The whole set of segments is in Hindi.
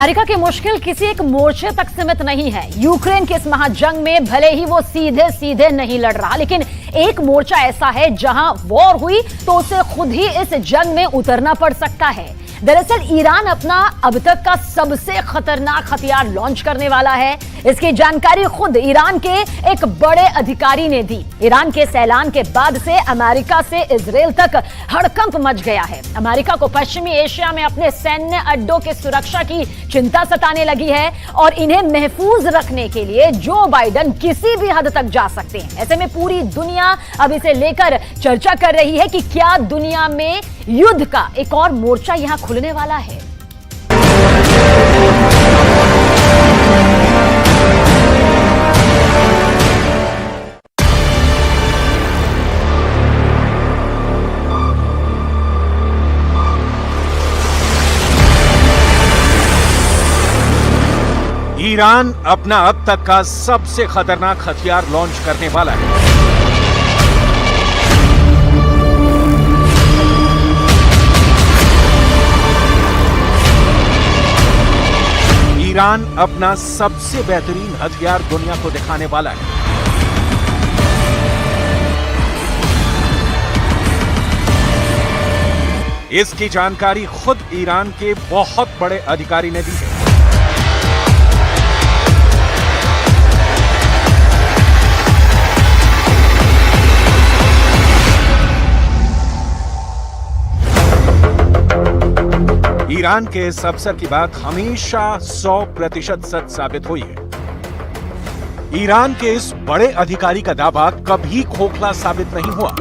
अमेरिका की मुश्किल किसी एक मोर्चे तक सीमित नहीं है। यूक्रेन के इस महाजंग में भले ही वो सीधे सीधे नहीं लड़ रहा, लेकिन एक मोर्चा ऐसा है जहां वॉर हुई तो उसे खुद ही इस जंग में उतरना पड़ सकता है। दरअसल ईरान अपना अब तक का सबसे खतरनाक हथियार लॉन्च करने वाला है। इसकी जानकारी खुद ईरान के एक बड़े अधिकारी ने दी। ईरान के इस ऐलान के बाद से अमेरिका से इजराइल तक हड़कंप मच गया है। अमेरिका को पश्चिमी एशिया में अपने सैन्य अड्डों की सुरक्षा की चिंता सताने लगी है और इन्हें महफूज रखने के लिए जो बाइडेन किसी भी हद तक जा सकते हैं। ऐसे में पूरी दुनिया अब इसे लेकर चर्चा कर रही है कि क्या दुनिया में युद्ध का एक और मोर्चा यहां खुलने वाला है। ईरान अपना अब तक का सबसे खतरनाक हथियार लॉन्च करने वाला है। ईरान अपना सबसे बेहतरीन हथियार दुनिया को दिखाने वाला है। इसकी जानकारी खुद ईरान के बहुत बड़े अधिकारी ने दी है। ईरान के इस अफसर की बात हमेशा 100% सच साबित हुई है। ईरान के इस बड़े अधिकारी का दावा कभी खोखला साबित नहीं हुआ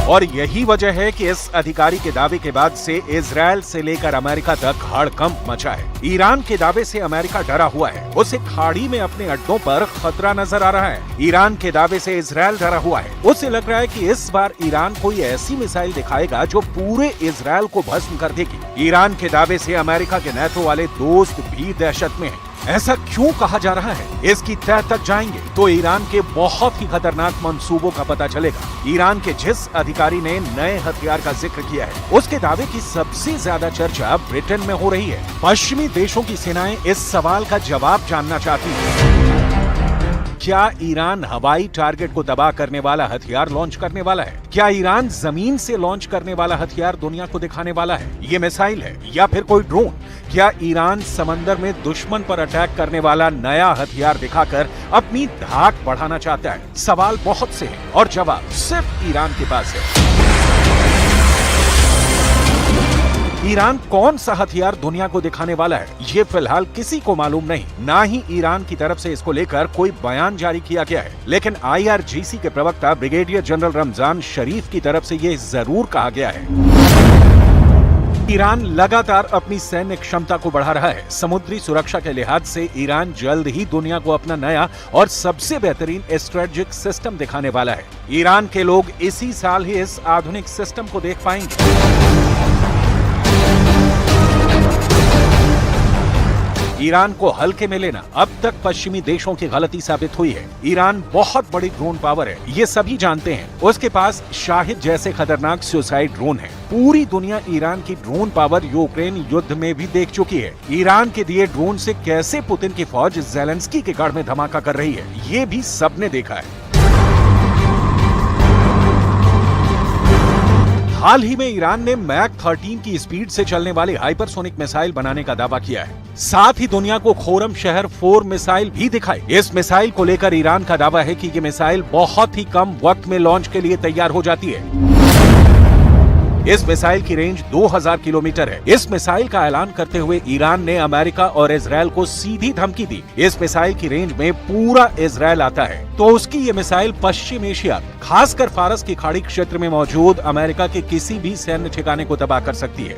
और यही वजह है कि इस अधिकारी के दावे के बाद से इजराइल से लेकर अमेरिका तक हड़कंप मचा है। ईरान के दावे से अमेरिका डरा हुआ है। उसे खाड़ी में अपने अड्डों पर खतरा नजर आ रहा है। ईरान के दावे से इजराइल डरा हुआ है। उसे लग रहा है कि इस बार ईरान कोई ऐसी मिसाइल दिखाएगा जो पूरे इजराइल को भस्म कर देगी। ईरान के दावे से अमेरिका के नेटो वाले दोस्त भी दहशत में हैं। ऐसा क्यों कहा जा रहा है, इसकी तह तक जाएंगे तो ईरान के बहुत ही खतरनाक मंसूबों का पता चलेगा। ईरान के जिस अधिकारी ने नए हथियार का जिक्र किया है, उसके दावे की सबसे ज्यादा चर्चा ब्रिटेन में हो रही है। पश्चिमी देशों की सेनाएं इस सवाल का जवाब जानना चाहती है। क्या ईरान हवाई टारगेट को तबाह करने वाला हथियार लॉन्च करने वाला है? क्या ईरान जमीन से लॉन्च करने वाला हथियार दुनिया को दिखाने वाला है? ये मिसाइल है या फिर कोई ड्रोन? क्या ईरान समंदर में दुश्मन पर अटैक करने वाला नया हथियार दिखाकर अपनी धाक बढ़ाना चाहता है? सवाल बहुत से हैं और जवाब सिर्फ ईरान के पास है। ईरान कौन सा हथियार दुनिया को दिखाने वाला है, ये फिलहाल किसी को मालूम नहीं। ना ही ईरान की तरफ से इसको लेकर कोई बयान जारी किया गया है। लेकिन IRGC के प्रवक्ता ब्रिगेडियर जनरल रमजान शरीफ की तरफ से ये जरूर कहा गया है। ईरान लगातार अपनी सैन्य क्षमता को बढ़ा रहा है। समुद्री सुरक्षा के लिहाज से ईरान जल्द ही दुनिया को अपना नया और सबसे बेहतरीन स्ट्रेटेजिक सिस्टम दिखाने वाला है। ईरान के लोग इसी साल ही इस आधुनिक सिस्टम को देख पाएंगे। ईरान को हल्के में लेना अब तक पश्चिमी देशों की गलती साबित हुई है। ईरान बहुत बड़ी ड्रोन पावर है, ये सभी जानते हैं। उसके पास शाहिद जैसे खतरनाक सुसाइड ड्रोन है। पूरी दुनिया ईरान की ड्रोन पावर यूक्रेन युद्ध में भी देख चुकी है। ईरान के दिए ड्रोन से कैसे पुतिन की फौज ज़ेलेंस्की के गढ़ में धमाका कर रही है, ये भी सबने देखा है। हाल ही में ईरान ने मैक 13 की स्पीड से चलने वाली हाइपरसोनिक मिसाइल बनाने का दावा किया है। साथ ही दुनिया को खोरम शहर 4 मिसाइल भी दिखाई। इस मिसाइल को लेकर ईरान का दावा है कि ये मिसाइल बहुत ही कम वक्त में लॉन्च के लिए तैयार हो जाती है। इस मिसाइल की रेंज 2000 किलोमीटर है। इस मिसाइल का ऐलान करते हुए ईरान ने अमेरिका और इजराइल को सीधी धमकी दी। इस मिसाइल की रेंज में पूरा इजराइल आता है तो उसकी ये मिसाइल पश्चिम एशिया, खासकर फारस की खाड़ी क्षेत्र में मौजूद अमेरिका के किसी भी सैन्य ठिकाने को तबाह कर सकती है।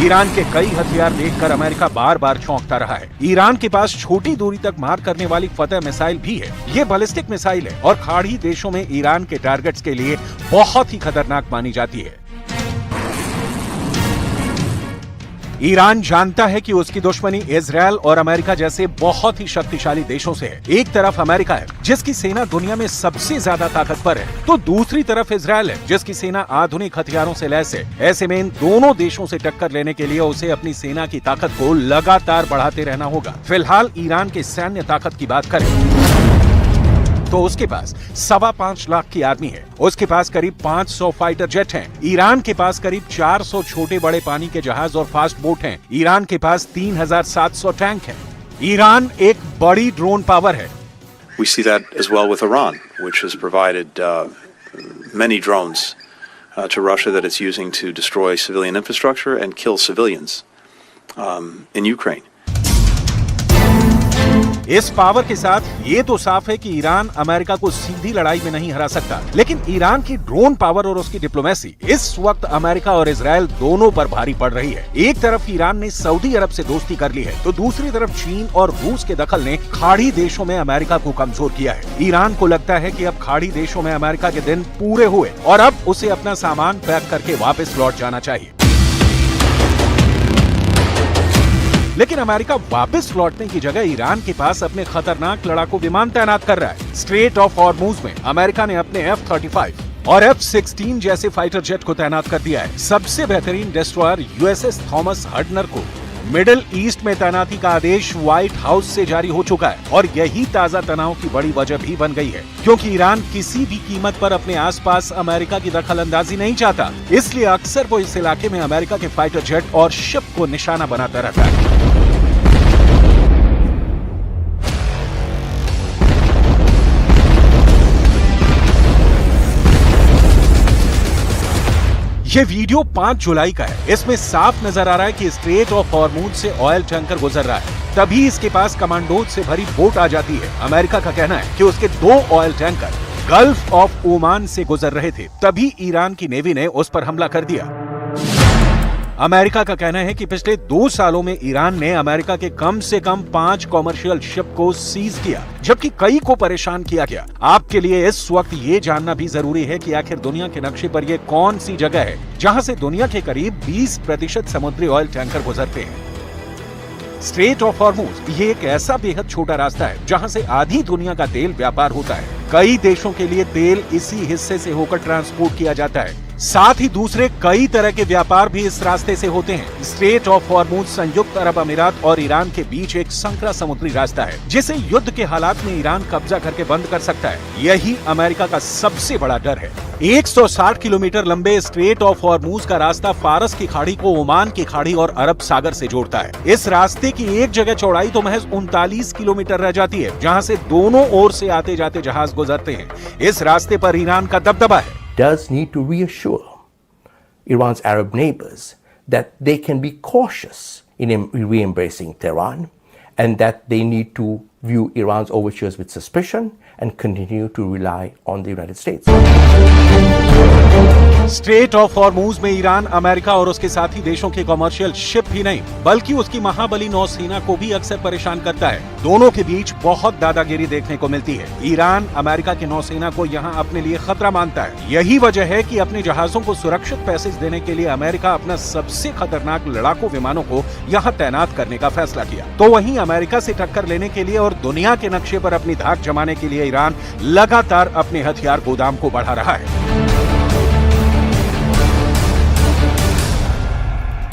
ईरान के कई हथियार देखकर अमेरिका बार बार चौंकता रहा है। ईरान के पास छोटी दूरी तक मार करने वाली फतह मिसाइल भी है। ये बैलिस्टिक मिसाइल है और खाड़ी देशों में ईरान के टारगेट्स के लिए बहुत ही खतरनाक मानी जाती है। ईरान जानता है कि उसकी दुश्मनी इजराइल और अमेरिका जैसे बहुत ही शक्तिशाली देशों से है। एक तरफ अमेरिका है जिसकी सेना दुनिया में सबसे ज्यादा ताकतवर है, तो दूसरी तरफ इजराइल है जिसकी सेना आधुनिक हथियारों से लैस है। ऐसे में इन दोनों देशों से टक्कर लेने के लिए उसे अपनी सेना की ताकत को लगातार बढ़ाते रहना होगा। फिलहाल ईरान की सैन्य ताकत की बात करें तो उसके पास 5.25 लाख की आर्मी है, उसके पास करीब 500 फाइटर जेट हैं, ईरान के पास करीब 400 छोटे बड़े पानी के जहाज और फास्ट बोट हैं, ईरान के पास 3700 टैंक हैं। ईरान एक बड़ी ड्रोन पावर है। We see that as well with Iran, which has provided many drones to Russia that it's using to destroy civilian infrastructure and kill civilians in Ukraine. इस पावर के साथ ये तो साफ है कि ईरान अमेरिका को सीधी लड़ाई में नहीं हरा सकता, लेकिन ईरान की ड्रोन पावर और उसकी डिप्लोमेसी इस वक्त अमेरिका और इजराइल दोनों पर भारी पड़ रही है। एक तरफ ईरान ने सऊदी अरब से दोस्ती कर ली है, तो दूसरी तरफ चीन और रूस के दखल ने खाड़ी देशों में अमेरिका को कमजोर किया है। ईरान को लगता है कि अब खाड़ी देशों में अमेरिका के दिन पूरे हुए और अब उसे अपना सामान पैक करके वापस लौट जाना चाहिए। लेकिन अमेरिका वापस लौटने की जगह ईरान के पास अपने खतरनाक लड़ाकू विमान तैनात कर रहा है। स्ट्रेट ऑफ हॉर्मुज में अमेरिका ने अपने F-35 और F-16 जैसे फाइटर जेट को तैनात कर दिया है। सबसे बेहतरीन डेस्ट्रॉयर USS थॉमस हडनर को मिडिल ईस्ट में तैनाती का आदेश व्हाइट हाउस से जारी हो चुका है और यही ताजा तनाव की बड़ी वजह भी बन गई है, क्योंकि ईरान किसी भी कीमत पर अपने आसपास अमेरिका की दखल अंदाजी नहीं चाहता। इसलिए अक्सर वो इस इलाके में अमेरिका के फाइटर जेट और शिप को निशाना बनाता रहता है। ये वीडियो 5 जुलाई का है। इसमें साफ नजर आ रहा है कि स्ट्रेट ऑफ हॉर्मुज से ऑयल टैंकर गुजर रहा है, तभी इसके पास कमांडोज से भरी बोट आ जाती है। अमेरिका का कहना है कि उसके 2 oil tanker gulf of Oman से गुजर रहे थे, तभी ईरान की नेवी ने उस पर हमला कर दिया। अमेरिका का कहना है कि पिछले 2 सालों में ईरान ने अमेरिका के कम से कम 5 कॉमर्शियल शिप को सीज किया, जबकि कई को परेशान किया गया। आपके लिए इस वक्त ये जानना भी जरूरी है कि आखिर दुनिया के नक्शे पर ये कौन सी जगह है जहां से दुनिया के करीब 20% समुद्री ऑयल टैंकर गुजरते हैं। स्ट्रेट ऑफ हॉर्मुज ये एक ऐसा बेहद छोटा रास्ता है जहां से आधी दुनिया का तेल व्यापार होता है। कई देशों के लिए तेल इसी हिस्से से होकर ट्रांसपोर्ट किया जाता है। साथ ही दूसरे कई तरह के व्यापार भी इस रास्ते से होते हैं। स्ट्रेट ऑफ हॉर्मुज संयुक्त अरब अमीरात और ईरान के बीच एक संकरा समुद्री रास्ता है, जिसे युद्ध के हालात में ईरान कब्जा करके बंद कर सकता है। यही अमेरिका का सबसे बड़ा डर है। 160 किलोमीटर लंबे स्ट्रेट ऑफ हॉर्मुज का रास्ता फारस की खाड़ी को ओमान की खाड़ी और अरब सागर से जोड़ता है। इस रास्ते की एक जगह चौड़ाई तो महज 39 किलोमीटर रह जाती है, जहां से दोनों ओर से आते जाते जहाज गुजरते हैं। इस रास्ते पर ईरान का दबदबा है। Does need to reassure Iran's Arab neighbors that they can be cautious in re-embracing Tehran and that they need to view Iran's overtures with suspicion and continue to rely on the United States. Straight of Hormuz में ईरान अमेरिका और उसके साथी देशों के कमर्शियल शिप ही नहीं बल्कि उसकी महाबली नौसेना को भी अक्सर परेशान करता है। दोनों के बीच बहुत दादागिरी देखने को मिलती है। ईरान अमेरिका की नौसेना को यहाँ अपने लिए खतरा मानता है। यही वजह है कि अपने जहाजों को सुरक्षित पैसेज देने के लिए अमेरिका अपना सबसे खतरनाक लड़ाकू विमानों को यहाँ तैनात करने का फैसला किया। तो वहीं अमेरिका से टक्कर लेने के लिए और दुनिया के नक्शे पर अपनी धाक जमाने के लिए ईरान लगातार अपने हथियार गोदाम को बढ़ा रहा है।